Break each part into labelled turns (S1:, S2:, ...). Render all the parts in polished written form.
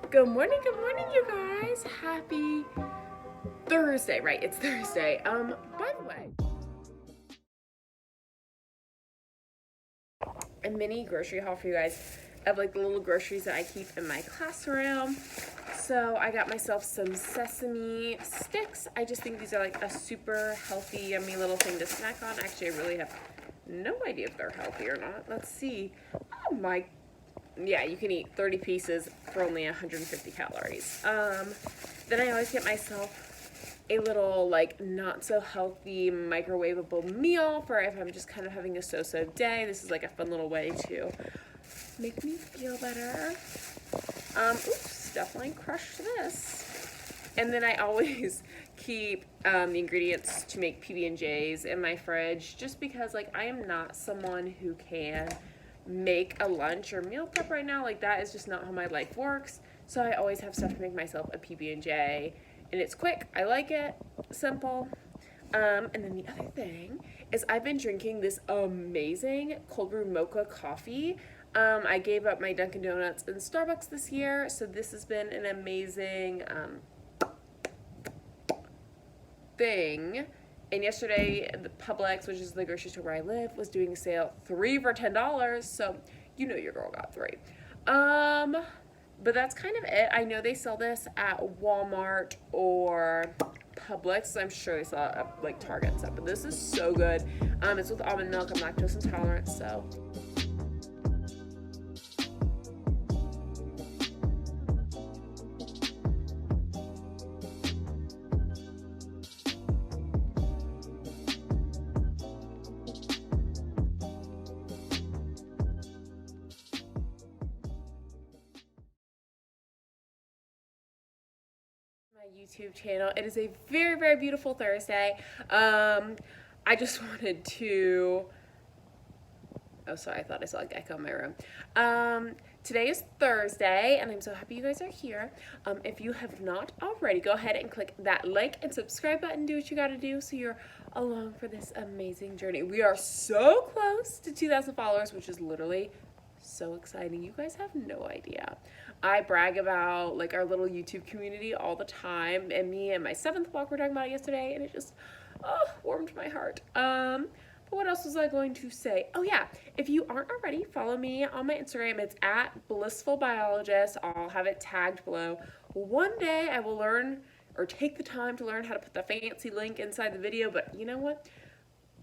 S1: Good morning, you guys. Happy Thursday, right? It's Thursday. By the way, a mini grocery haul for you guys of like the little groceries that I keep in my classroom. So I got myself some sesame sticks. I just think these are like a super healthy, yummy little thing to snack on. Actually, I really have no idea if they're healthy or not. Let's see. Oh my, yeah, you can eat 30 pieces for only 150 calories. Then I always get myself a little like not so healthy microwavable meal for if I'm just kind of having a so-so day. This is like a fun little way to make me feel better. Oops, definitely crushed this. And then I always keep the ingredients to make PB&Js in my fridge just because like I am not someone who can make a lunch or meal prep right now. Like that is just not how my life works. So I always have stuff to make myself a PB&J, and it's quick. I like it, simple. And then the other thing is I've been drinking this amazing cold brew mocha coffee. I gave up my Dunkin' Donuts and Starbucks this year, so this has been an amazing thing. And yesterday, the Publix, which is the grocery store where I live, was doing a sale 3 for $10. So you know your girl got 3. But that's kind of it. I know they sell this at Walmart or Publix. So I'm sure they sell it at like Target and stuff. But this is so good. It's with almond milk. I'm lactose intolerant, so. My YouTube channel. It is a very, very beautiful Thursday. I just wanted to. Oh, sorry, I thought I saw a gecko in my room. Today is Thursday, and I'm so happy you guys are here. If you have not already, go ahead and click that like and subscribe button. Do what you gotta do so you're along for this amazing journey. We are so close to 2,000 followers, which is literally so exciting. You guys have no idea. I brag about like our little YouTube community all the time, and me and my 7th walk were talking about it yesterday, and it just warmed my heart. But what else was I going to say? Oh yeah, if you aren't already, follow me on my Instagram. It's at Blissful Biologist. I'll have it tagged below. One day I will learn or take the time to learn how to put the fancy link inside the video, but you know what?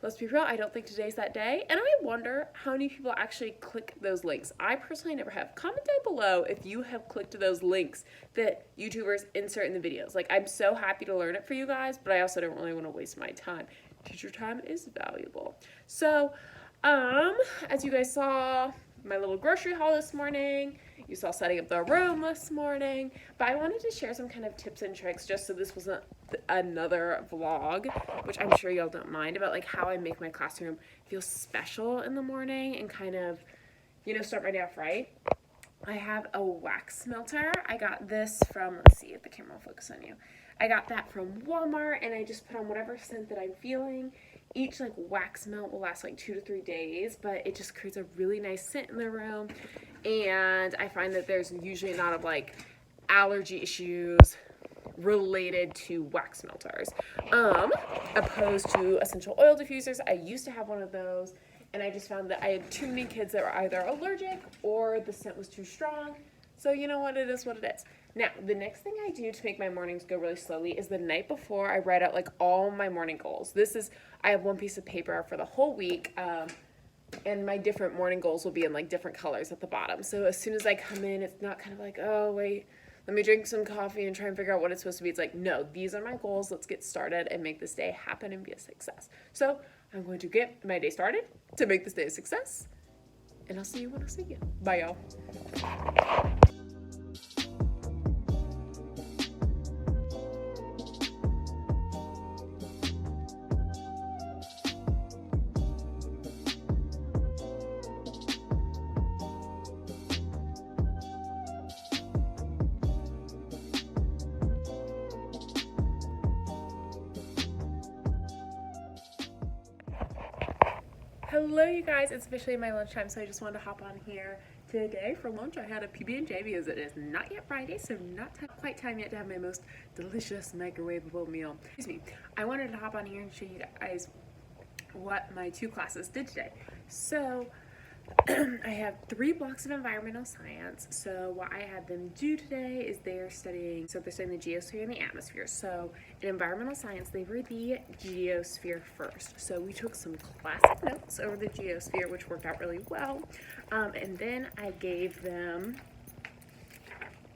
S1: Let's be real, I don't think today's that day. And I wonder how many people actually click those links. I personally never have. Comment down below if you have clicked those links that YouTubers insert in the videos. Like, I'm so happy to learn it for you guys, but I also don't really want to waste my time. Teacher time is valuable. So, as you guys saw, my little grocery haul this morning, you saw setting up the room this morning, but I wanted to share some kind of tips and tricks just so this wasn't another vlog, which I'm sure y'all don't mind, about like how I make my classroom feel special in the morning and kind of, you know, start my day off right. I have a wax melter. I got this from, let's see if the camera will focus on you. I got that from Walmart, and I just put on whatever scent that I'm feeling. Each like wax melt will last like 2 to 3 days, but it just creates a really nice scent in the room. And I find that there's usually a lot of like allergy issues related to wax melters, opposed to essential oil diffusers. I used to have one of those, and I just found that I had too many kids that were either allergic or the scent was too strong. So you know what, it is what it is. Now, the next thing I do to make my mornings go really slowly is the night before I write out like all my morning goals. I have one piece of paper for the whole week, and my different morning goals will be in like different colors at the bottom. So as soon as I come in, it's not kind of like, oh wait, let me drink some coffee and try and figure out what it's supposed to be. It's like, no, these are my goals. Let's get started and make this day happen and be a success. So I'm going to get my day started to make this day a success, and I'll see you when I see you. Bye, y'all. Hello, you guys. It's officially my lunchtime, so I just wanted to hop on here today for lunch I had a PB&J because it is not yet Friday, so not quite time yet to have my most delicious microwavable meal. Excuse me. I wanted to hop on here and show you guys what my 2 classes did today. So I have 3 blocks of environmental science. So what I had them do today is they're studying the geosphere and the atmosphere. So in environmental science, they were the geosphere first. So we took some classic notes over the geosphere, which worked out really well. And then I gave them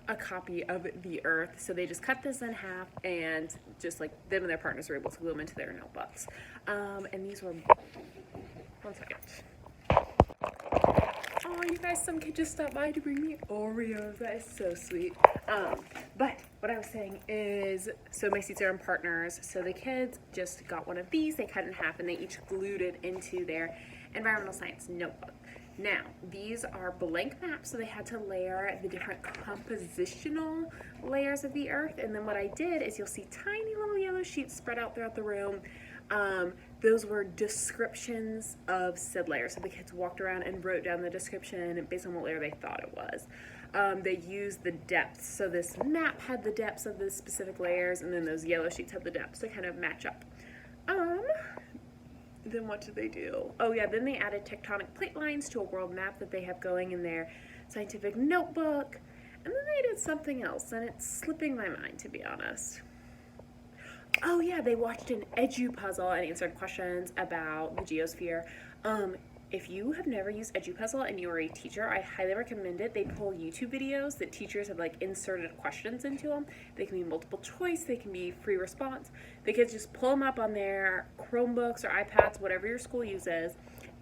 S1: a copy of the Earth. So they just cut this in half and just like them and their partners were able to glue them into their notebooks. And these were, one second. Oh, you guys, some kid just stopped by to bring me Oreos. That is so sweet. But what I was saying is, so my seats are in partners. So the kids just got one of these. They cut it in half and they each glued it into their environmental science notebook. Now, these are blank maps, so they had to layer the different compositional layers of the Earth. And then what I did is you'll see tiny little yellow sheets spread out throughout the room. Those were descriptions of said layers. So the kids walked around and wrote down the description based on what layer they thought it was. They used the depths. So this map had the depths of the specific layers, and then those yellow sheets had the depths to kind of match up. Then what did they do? Oh yeah, then they added tectonic plate lines to a world map that they have going in their scientific notebook. And then they did something else, and it's slipping my mind, to be honest. Oh yeah, they watched an Edupuzzle and answered questions about the geosphere. If you have never used Edupuzzle and you are a teacher, I highly recommend it. They pull YouTube videos that teachers have like inserted questions into them. They can be multiple choice, they can be free response. The kids just pull them up on their Chromebooks or iPads, whatever your school uses,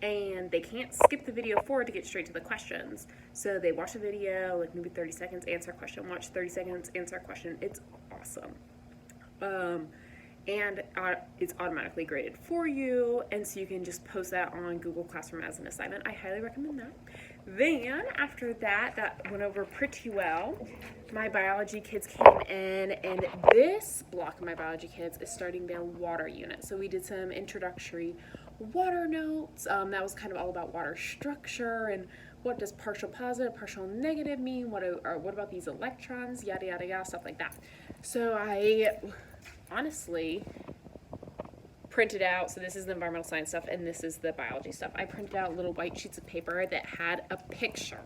S1: and they can't skip the video forward to get straight to the questions. So they watch the video, like maybe 30 seconds, answer a question, watch 30 seconds, answer a question. It's awesome. And it's automatically graded for you, and so you can just post that on Google Classroom as an assignment. I highly recommend that. Then after that went over pretty well. My biology kids came in, and this block of my biology kids is starting their water unit. So we did some introductory water notes. That was kind of all about water structure and what does partial positive, partial negative mean? What about these electrons? Yada yada yada, stuff like that. So I honestly printed out, so this is the environmental science stuff and this is the biology stuff. I printed out little white sheets of paper that had a picture,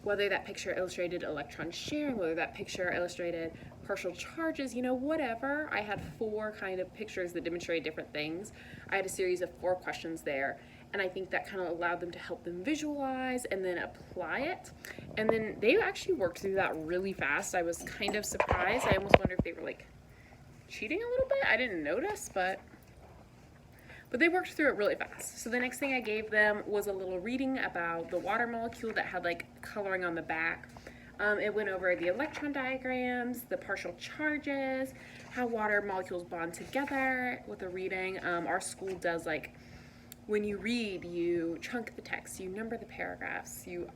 S1: whether that picture illustrated electron sharing, whether that picture illustrated partial charges, whatever. I had 4 kind of pictures that demonstrated different things. I had a series of 4 questions there, and I think that kind of allowed them to help them visualize and then apply it. And then they actually worked through that really fast. I was kind of surprised. I almost wondered if they were like cheating a little bit. I didn't notice, but they worked through it really fast. So the next thing I gave them was a little reading about the water molecule that had like coloring on the back. It went over the electron diagrams, the partial charges, how water molecules bond together with the reading. Our school does, like, when you read, you chunk the text, you number the paragraphs, you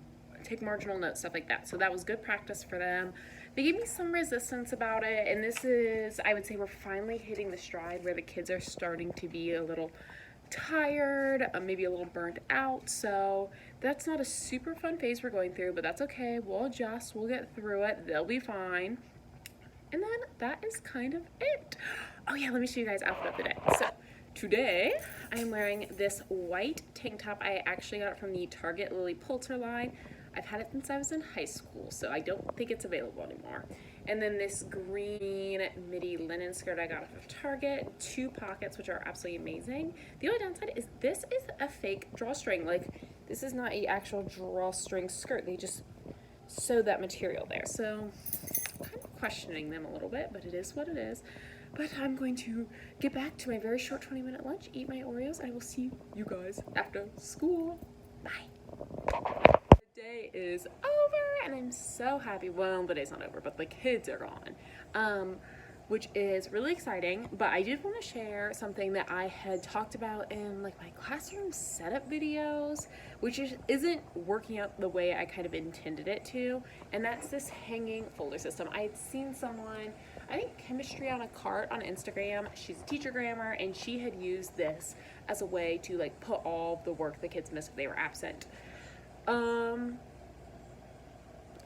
S1: take marginal notes, stuff like that. So that was good practice for them. They gave me some resistance about it, and this is, I would say, we're finally hitting the stride where the kids are starting to be a little tired, maybe a little burnt out. So that's not a super fun phase we're going through, but that's okay. We'll adjust, we'll get through it, they'll be fine. And then that is kind of it. Oh yeah, let me show you guys outfit of the day. So today I am wearing this white tank top. I actually got it from the Target Lily Pulitzer line. I've had it since I was in high school, so I don't think it's available anymore. And then this green midi linen skirt I got off of Target, 2 pockets, which are absolutely amazing. The only downside is this is a fake drawstring. Like, this is not an actual drawstring skirt. They just sewed that material there. So I'm kind of questioning them a little bit, but it is what it is. But I'm going to get back to my very short 20-minute lunch, eat my Oreos, and I will see you guys after school. Bye. Day is over and I'm so happy. Well, the day's not over, but the kids are gone, which is really exciting. But I did want to share something that I had talked about in like my classroom setup videos, which isn't working out the way I kind of intended it to, and that's this hanging folder system. I had seen someone, I think Chemistry on a Cart on Instagram, she's a teacher grammar, and she had used this as a way to like put all the work the kids missed if they were absent.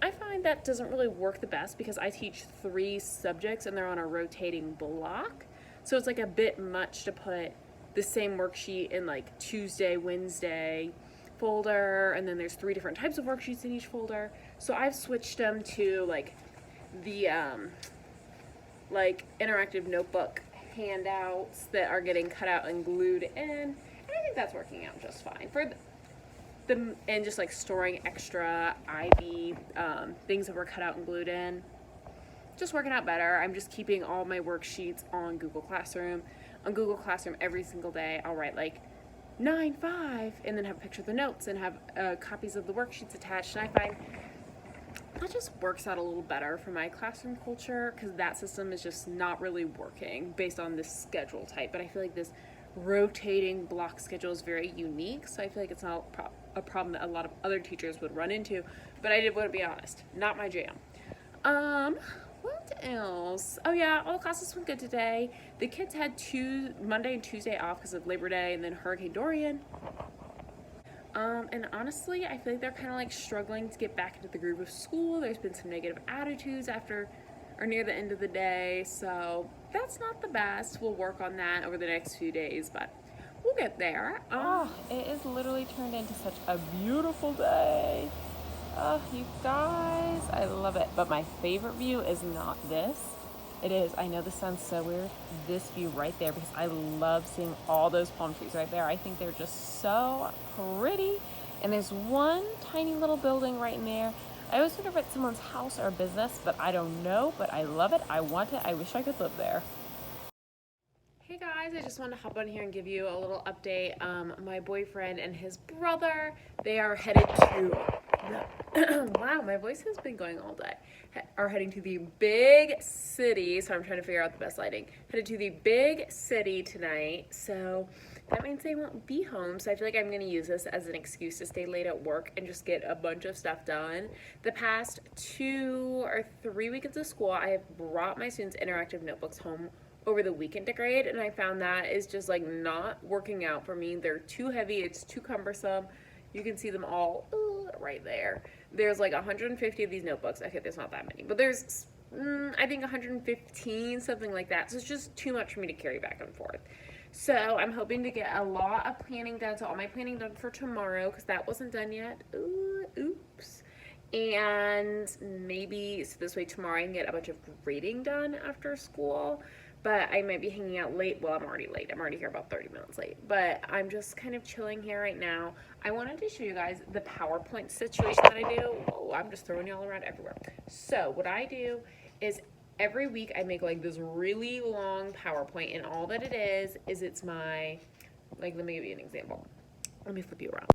S1: I find that doesn't really work the best because I teach 3 subjects and they're on a rotating block. So it's like a bit much to put the same worksheet in like Tuesday, Wednesday folder, and then there's 3 different types of worksheets in each folder. So I've switched them to like the like interactive notebook handouts that are getting cut out and glued in, and I think that's working out just fine for the and just like storing extra IB things that were cut out and glued in, just working out better. I'm just keeping all my worksheets on Google Classroom. On Google Classroom every single day I'll write like 9-5 and then have a picture of the notes and have copies of the worksheets attached, and I find that just works out a little better for my classroom culture because that system is just not really working based on this schedule type. But I feel like this rotating block schedule is very unique, so I feel like it's not a problem that a lot of other teachers would run into. But I did want to be honest, not my jam. What else? Oh yeah, all the classes went good today. The kids had Monday and Tuesday off because of Labor Day and then Hurricane Dorian. And honestly, I feel like they're kind of like struggling to get back into the groove of school. There's been some negative attitudes after or near the end of the day, so that's not the best. We'll work on that over the next few days, but we'll get there. It is literally turned into such a beautiful day. Oh, you guys, I love it. But my favorite view is not this. It is, I know this sounds so weird, this view right there, because I love seeing all those palm trees right there. I think they're just so pretty. And there's one tiny little building right in there. I always wonder if it's someone's house or business, but I don't know, but I love it. I want it. I wish I could live there. Hey guys, I just wanted to hop on here and give you a little update. My boyfriend and his brother, they are headed to wow, my voice has been going all day. Are heading to the big city, so I'm trying to figure out the best lighting. Headed to the big city tonight, so that means they won't be home. So I feel like I'm gonna use this as an excuse to stay late at work and just get a bunch of stuff done. The past 2 or 3 weekends of school, I have brought my students interactive notebooks home over the weekend to grade, and I found that is just like not working out for me. They're too heavy, it's too cumbersome. You can see them all right there. There's like 150 of these notebooks. Okay, there's not that many, but there's I think 115, something like that. So it's just too much for me to carry back and forth. So I'm hoping to get a lot of planning done. So all my planning done for tomorrow because that wasn't done yet. Oops. And maybe so this way tomorrow I can get a bunch of grading done after school. But I might be hanging out late. Well, I'm already late. I'm already here about 30 minutes late. But I'm just kind of chilling here right now. I wanted to show you guys the PowerPoint situation that I do. Oh, I'm just throwing y'all around everywhere. So what I do is every week I make like this really long PowerPoint. And all that it is it's my, like, let me give you an example. Let me flip you around.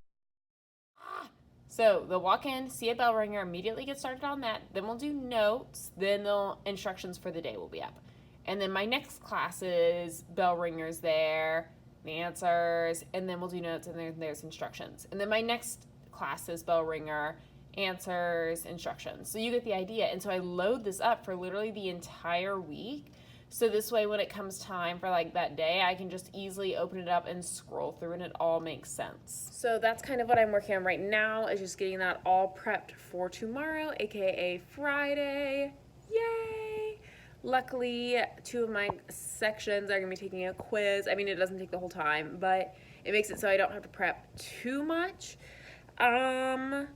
S1: So they'll walk in, see a bell ringer, immediately get started on that. Then we'll do notes. Then the instructions for the day will be up. And then my next class is bell ringers there, the answers, and then we'll do notes, and then there's instructions. And then my next class is bell ringer, answers, instructions. So you get the idea. And so I load this up for literally the entire week. So this way, when it comes time for like that day, I can just easily open it up and scroll through and it all makes sense. So that's kind of what I'm working on right now, is just getting that all prepped for tomorrow, aka Friday. Yay! Luckily, 2 of my sections are going to be taking a quiz. I mean, it doesn't take the whole time, but it makes it so I don't have to prep too much. But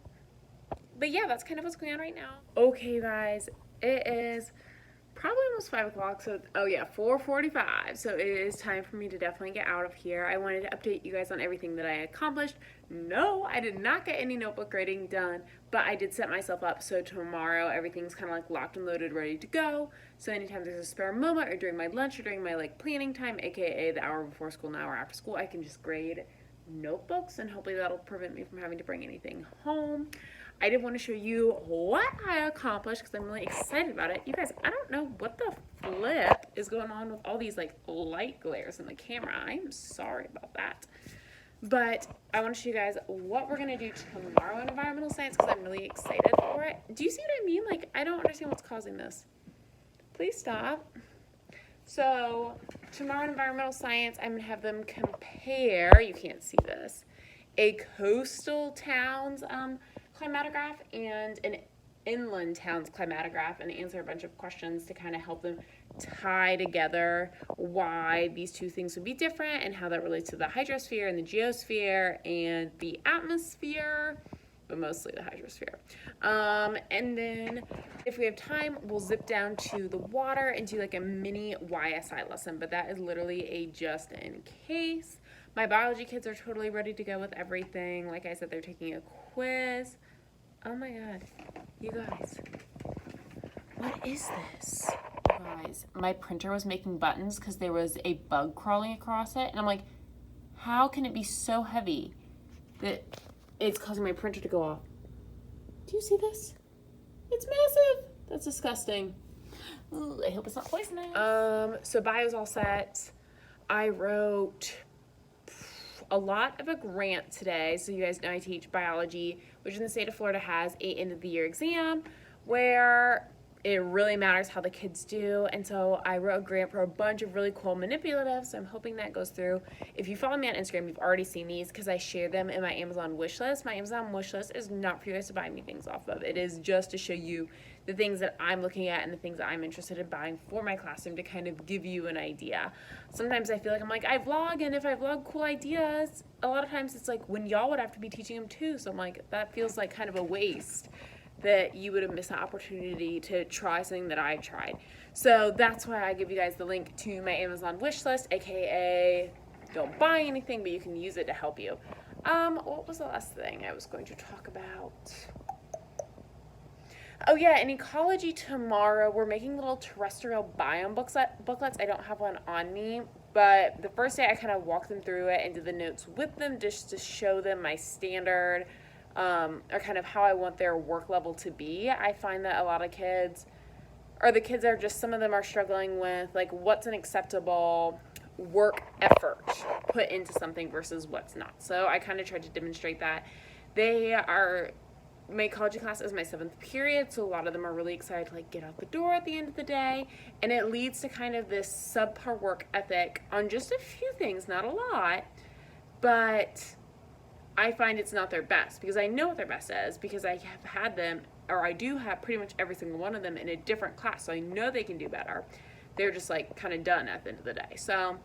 S1: yeah, that's kind of what's going on right now. Okay, guys, it is probably almost 5 o'clock, so, oh yeah, 4:45, so it is time for me to definitely get out of here. I wanted to update you guys on everything that I accomplished. No, I did not get any notebook grading done, but I did set myself up so tomorrow everything's kind of like locked and loaded, ready to go. So anytime there's a spare moment, or during my lunch, or during my like planning time, aka the hour before school and hour after school, I can just grade notebooks, and hopefully that'll prevent me from having to bring anything home. I did want to show you what I accomplished because I'm really excited about it. You guys, I don't know what the flip is going on with all these like light glares in the camera. I'm sorry about that. But I want to show you guys what we're going to do tomorrow in environmental science because I'm really excited for it. Do you see what I mean? Like, I don't understand what's causing this. Please stop. So tomorrow in environmental science, I'm going to have them compare, you can't see this, a coastal town's climatograph and an inland towns climatograph and answer a bunch of questions to kind of help them tie together why these two things would be different and how that relates to the hydrosphere and the geosphere and the atmosphere, but mostly the hydrosphere. And then if we have time, we'll zip down to the water and do like a mini YSI lesson, but that is literally a just in case. My biology kids are totally ready to go with everything. Like I said, they're taking a quiz. Oh my God, you guys, what is this? Guys, my printer was making buttons because there was a bug crawling across it, and I'm like, how can it be so heavy that it's causing my printer to go off? Do you see this? It's massive. That's disgusting. Ooh, I hope it's not poisonous. So bio's all set. I wrote a lot of a grant today. So you guys know I teach biology, which in the state of Florida has a end of the year exam where it really matters how the kids do. And so I wrote a grant for a bunch of really cool manipulatives. So I'm hoping that goes through. If you follow me on Instagram, you've already seen these because I share them in my Amazon wish list. My Amazon wish list is not for you guys to buy me things off of. It is just to show you the things that I'm looking at and the things that I'm interested in buying for my classroom to kind of give you an idea. Sometimes I feel like I'm like, I vlog, and if I vlog cool ideas, a lot of times it's like when y'all would have to be teaching them too. So I'm like, that feels like kind of a waste that you would have missed an opportunity to try something that I tried. So that's why I give you guys the link to my Amazon wish list, aka don't buy anything, but you can use it to help you. What was the last thing I was going to talk about? Oh yeah, in ecology tomorrow, we're making little terrestrial biome booklets. I don't have one on me, but the first day I kind of walked them through it and did the notes with them just to show them my standard, or kind of how I want their work level to be. I find that a lot of kids, or the kids are just, some of them are struggling with like what's an acceptable work effort put into something versus what's not. So I kind of tried to demonstrate that. My ecology class is my 7th period, so a lot of them are really excited to like get out the door at the end of the day, and it leads to kind of this subpar work ethic on just a few things, not a lot, but I find it's not their best because I know what their best is because I have had them, or I do have pretty much every single one of them in a different class, so I know they can do better. They're just like kind of done at the end of the day. So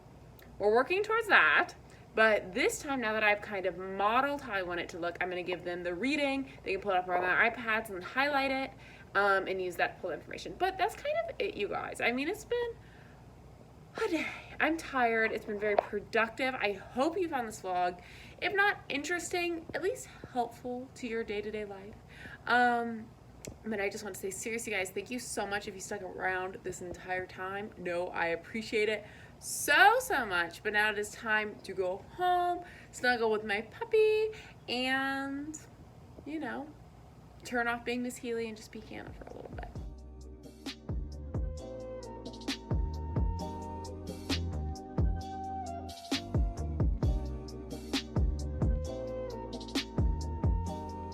S1: we're working towards that. But this time, now that I've kind of modeled how I want it to look, I'm going to give them the reading. They can pull it up on their iPads and highlight it and use that to pull information. But that's kind of it, you guys. I mean, it's been a day. I'm tired. It's been very productive. I hope you found this vlog, if not interesting, at least helpful to your day-to-day life. But I just want to say, seriously, guys, thank you so much if you stuck around this entire time. No, I appreciate it so much. But now it is time to go home, snuggle with my puppy, and, you know, turn off being Miss Healy and just be Hannah for a little bit.